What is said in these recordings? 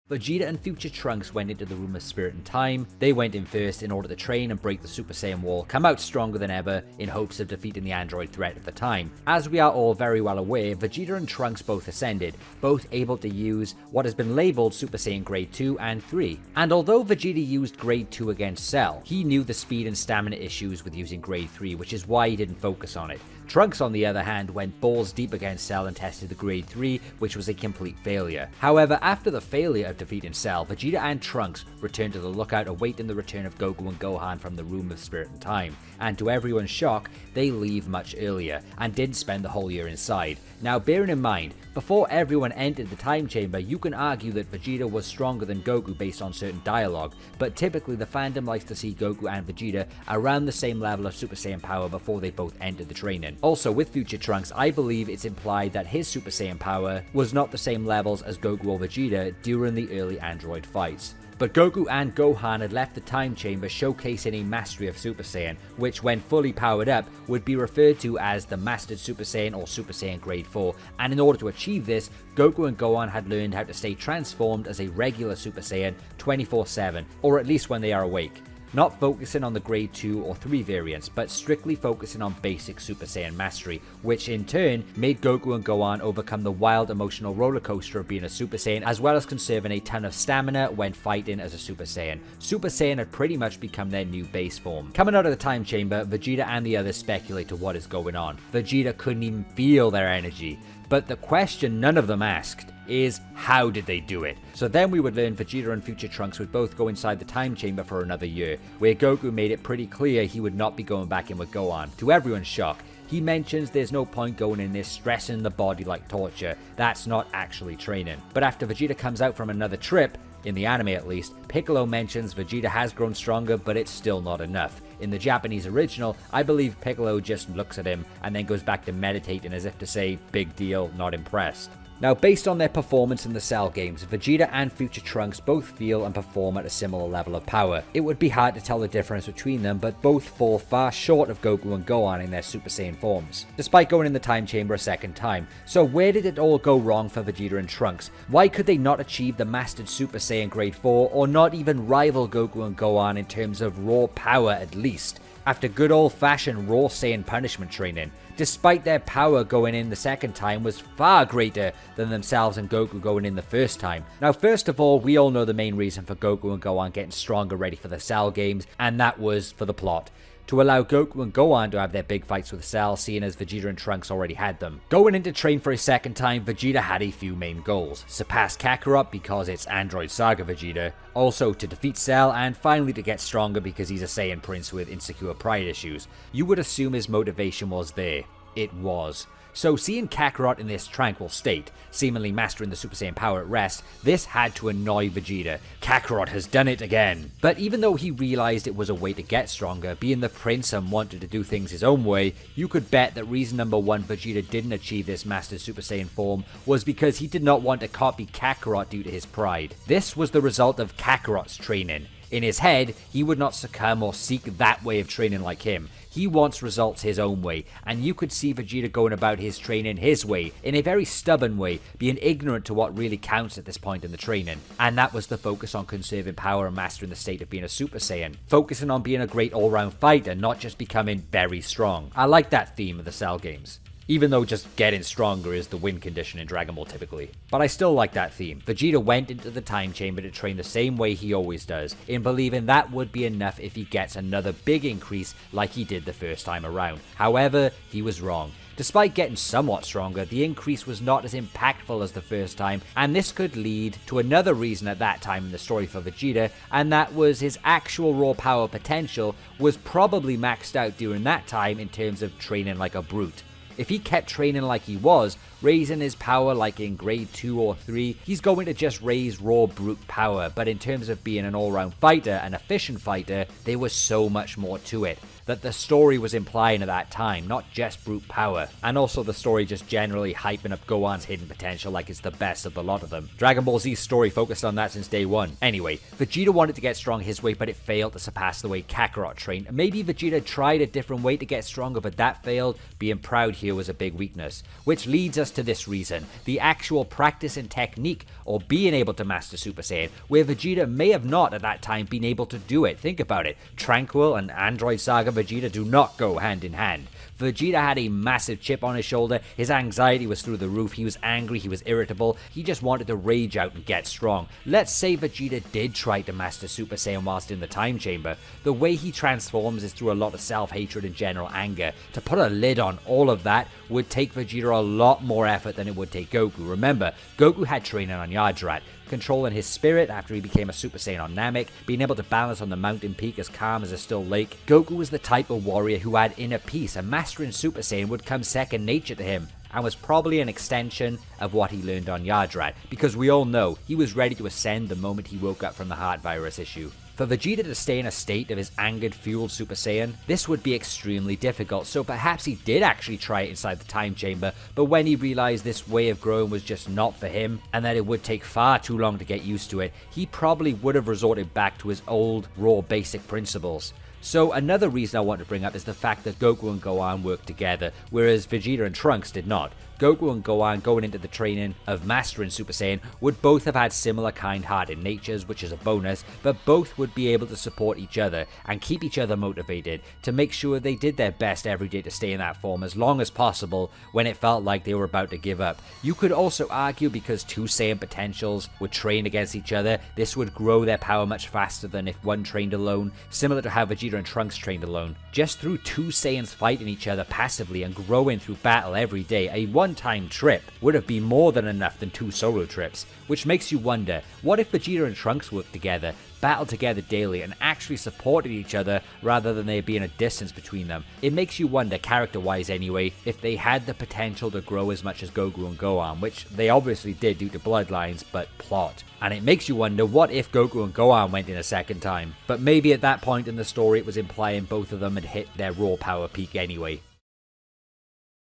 Vegeta and future Trunks went into the Room of Spirit and Time. They went in first in order to train and break the Super Saiyan wall, come out stronger than ever in hopes of defeating the android threat at the time. As we are all very well aware, Vegeta and Trunks both ascended, both able to use what has been labelled Super Saiyan Grade 2 and 3. And although Vegeta used Grade 2 against Cell, he knew the speed and stamina issues with using Grade 3, which is why he didn't focus on it. Trunks, on the other hand, went balls deep against Cell and tested the Grade 3, which was a complete failure. However, after the failure of defeating Cell, Vegeta and Trunks returned to the lookout awaiting the return of Goku and Gohan from the Room of Spirit and Time, and to everyone's shock, they leave much earlier, and didn't spend the whole year inside. Now bearing in mind, before everyone entered the time chamber, you can argue that Vegeta was stronger than Goku based on certain dialogue, but typically the fandom likes to see Goku and Vegeta around the same level of Super Saiyan power before they both entered the training. Also, with future Trunks, I believe it's implied that his Super Saiyan power was not the same levels as Goku or Vegeta during the early android fights. But Goku and Gohan had left the time chamber showcasing a mastery of Super Saiyan, which when fully powered up would be referred to as the Mastered Super Saiyan or Super Saiyan Grade 4, and in order to achieve this, Goku and Gohan had learned how to stay transformed as a regular Super Saiyan 24/7, or at least when they are awake. Not focusing on the Grade 2 or 3 variants, but strictly focusing on basic Super Saiyan mastery, which in turn made Goku and Gohan overcome the wild emotional roller coaster of being a Super Saiyan, as well as conserving a ton of stamina when fighting as a Super Saiyan. Super Saiyan had pretty much become their new base form. Coming out of the time chamber, Vegeta and the others speculate to what is going on. Vegeta couldn't even feel their energy. But the question none of them asked is, how did they do it? So then we would learn Vegeta and future Trunks would both go inside the time chamber for another year, where Goku made it pretty clear he would not be going back in with Gohan. To everyone's shock, he mentions there's no point going in there stressing the body like torture. That's not actually training. But after Vegeta comes out from another trip, in the anime at least, Piccolo mentions Vegeta has grown stronger, but it's still not enough. In the Japanese original, I believe Piccolo just looks at him and then goes back to meditating as if to say, big deal, not impressed. Now, based on their performance in the Cell games, Vegeta and future Trunks both feel and perform at a similar level of power. It would be hard to tell the difference between them, but both fall far short of Goku and Gohan in their Super Saiyan forms, despite going in the time chamber a second time. So where did it all go wrong for Vegeta and Trunks? Why could they not achieve the Mastered Super Saiyan Grade 4, or not even rival Goku and Gohan in terms of raw power at least? After good old-fashioned raw Saiyan punishment training, despite their power going in the second time was far greater than themselves and Goku going in the first time. Now, first of all, we all know the main reason for Goku and Gohan getting stronger ready for the Cell games, and that was for the plot. To allow Goku and Gohan to have their big fights with Cell, seeing as Vegeta and Trunks already had them. Going in to train for a second time, Vegeta had a few main goals. Surpass Kakarot because it's Android Saga Vegeta, also to defeat Cell, and finally to get stronger because he's a Saiyan prince with insecure pride issues. You would assume his motivation was there. It was. So seeing Kakarot in this tranquil state, seemingly mastering the Super Saiyan power at rest, this had to annoy Vegeta. Kakarot has done it again. But even though he realized it was a way to get stronger, being the prince and wanted to do things his own way, you could bet that reason number one Vegeta didn't achieve this Master Super Saiyan form was because he did not want to copy Kakarot due to his pride. This was the result of Kakarot's training. In his head, he would not succumb or seek that way of training like him. He wants results his own way, and you could see Vegeta going about his training his way, in a very stubborn way, being ignorant to what really counts at this point in the training. And that was the focus on conserving power and mastering the state of being a Super Saiyan. Focusing on being a great all-round fighter, not just becoming very strong. I like that theme of the Cell games, even though just getting stronger is the win condition in Dragon Ball typically. But I still like that theme. Vegeta went into the time chamber to train the same way he always does, in believing that would be enough if he gets another big increase like he did the first time around. However, he was wrong. Despite getting somewhat stronger, the increase was not as impactful as the first time, and this could lead to another reason at that time in the story for Vegeta, and that was his actual raw power potential was probably maxed out during that time in terms of training like a brute. If he kept training like he was, raising his power like in grade 2 or 3, he's going to just raise raw brute power, but in terms of being an all-round fighter, an efficient fighter, there was so much more to it that the story was implying at that time, not just brute power. And also the story just generally hyping up Gohan's hidden potential like it's the best of the lot of them. Dragon Ball Z's story focused on that since day one. Anyway, Vegeta wanted to get strong his way, but it failed to surpass the way Kakarot trained. Maybe Vegeta tried a different way to get stronger, but that failed. Being proud here was a big weakness. Which leads us to this reason, the actual practice and technique, or being able to master Super Saiyan, where Vegeta may have not at that time been able to do it. Think about it. Tranquil and Android Saga Vegeta do not go hand in hand. Vegeta had a massive chip on his shoulder, his anxiety was through the roof, he was angry, he was irritable, he just wanted to rage out and get strong. Let's say Vegeta did try to master Super Saiyan whilst in the time chamber. The way he transforms is through a lot of self-hatred and general anger. To put a lid on all of that would take Vegeta a lot more effort than it would take Goku. Remember, Goku had training on Yardrat, controlling his spirit after he became a Super Saiyan on Namek, being able to balance on the mountain peak as calm as a still lake. Goku was the type of warrior who had inner peace, and mastering Super Saiyan would come second nature to him, and was probably an extension of what he learned on Yardrat, because we all know he was ready to ascend the moment he woke up from the heart virus issue. For Vegeta to stay in a state of his angered, fueled Super Saiyan, this would be extremely difficult, so perhaps he did actually try it inside the time chamber, but when he realized this way of growing was just not for him, and that it would take far too long to get used to it, he probably would have resorted back to his old, raw, basic principles. So another reason I want to bring up is the fact that Goku and Gohan worked together, whereas Vegeta and Trunks did not. Goku and Gohan going into the training of mastering Super Saiyan would both have had similar kind-hearted natures, which is a bonus, but both would be able to support each other and keep each other motivated to make sure they did their best every day to stay in that form as long as possible when it felt like they were about to give up. You could also argue because two Saiyan potentials would train against each other, this would grow their power much faster than if one trained alone, similar to how Vegeta and Trunks trained alone. Just through two Saiyans fighting each other passively and growing through battle every day, a one-time trip would have been more than enough than two solo trips, which makes you wonder, what if Vegeta and Trunks worked together, battled together daily, and actually supported each other rather than there being a distance between them? It makes you wonder, character-wise anyway, if they had the potential to grow as much as Goku and Gohan, which they obviously did due to bloodlines, but plot. And it makes you wonder, what if Goku and Gohan went in a second time? But maybe at that point in the story it was implying both of them had hit their raw power peak anyway.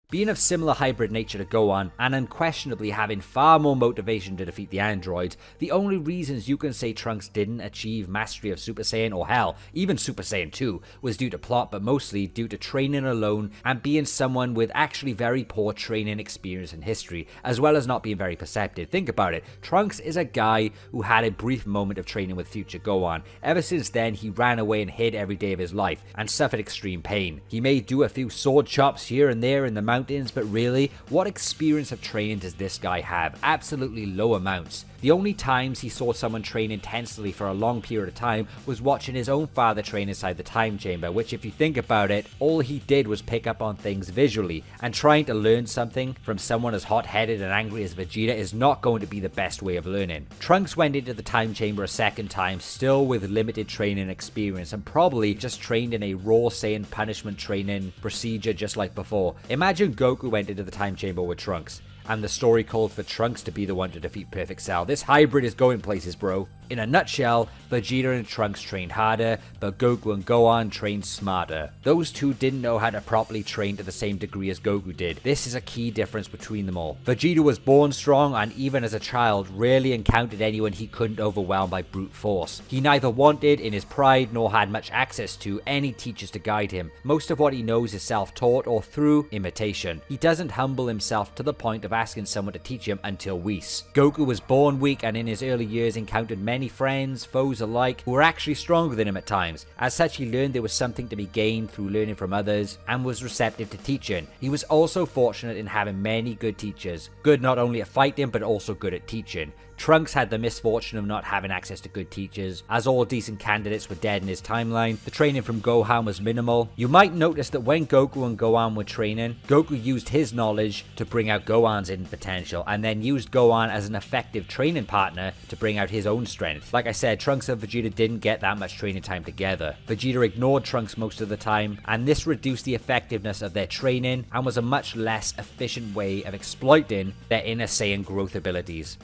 Being of similar hybrid nature to Gohan, and unquestionably having far more motivation to defeat the androids, the only reasons you can say Trunks didn't achieve mastery of Super Saiyan, or hell, even Super Saiyan 2, was due to plot, but mostly due to training alone and being someone with actually very poor training experience and history, as well as not being very perceptive. Think about it, Trunks is a guy who had a brief moment of training with future Gohan. Ever since then, he ran away and hid every day of his life, and suffered extreme pain. He may do a few sword chops here and there in the mountains, but really, what experience of training does this guy have? Absolutely low amounts. The only times he saw someone train intensely for a long period of time was watching his own father train inside the time chamber, which if you think about it, all he did was pick up on things visually, and trying to learn something from someone as hot-headed and angry as Vegeta is not going to be the best way of learning. Trunks went into the time chamber a second time, still with limited training experience, and probably just trained in a raw Saiyan punishment training procedure just like before. Imagine Goku went into the time chamber with Trunks, and the story called for Trunks to be the one to defeat Perfect Cell. This hybrid is going places, bro. In a nutshell, Vegeta and Trunks trained harder, but Goku and Gohan trained smarter. Those two didn't know how to properly train to the same degree as Goku did. This is a key difference between them all. Vegeta was born strong, and even as a child, rarely encountered anyone he couldn't overwhelm by brute force. He neither wanted, in his pride, nor had much access to any teachers to guide him. Most of what he knows is self-taught or through imitation. He doesn't humble himself to the point of asking someone to teach him until Whis. Goku was born weak, and in his early years encountered many friends, foes alike, who were actually stronger than him at times. As such, he learned there was something to be gained through learning from others, and was receptive to teaching. He was also fortunate in having many good teachers, good not only at fighting but also good at teaching. Trunks had the misfortune of not having access to good teachers, as all decent candidates were dead in his timeline. The training from Gohan was minimal. You might notice that when Goku and Gohan were training, Goku used his knowledge to bring out Gohan's hidden potential, and then used Gohan as an effective training partner to bring out his own strength. Like I said, Trunks and Vegeta didn't get that much training time together. Vegeta ignored Trunks most of the time, and this reduced the effectiveness of their training and was a much less efficient way of exploiting their inner Saiyan growth abilities.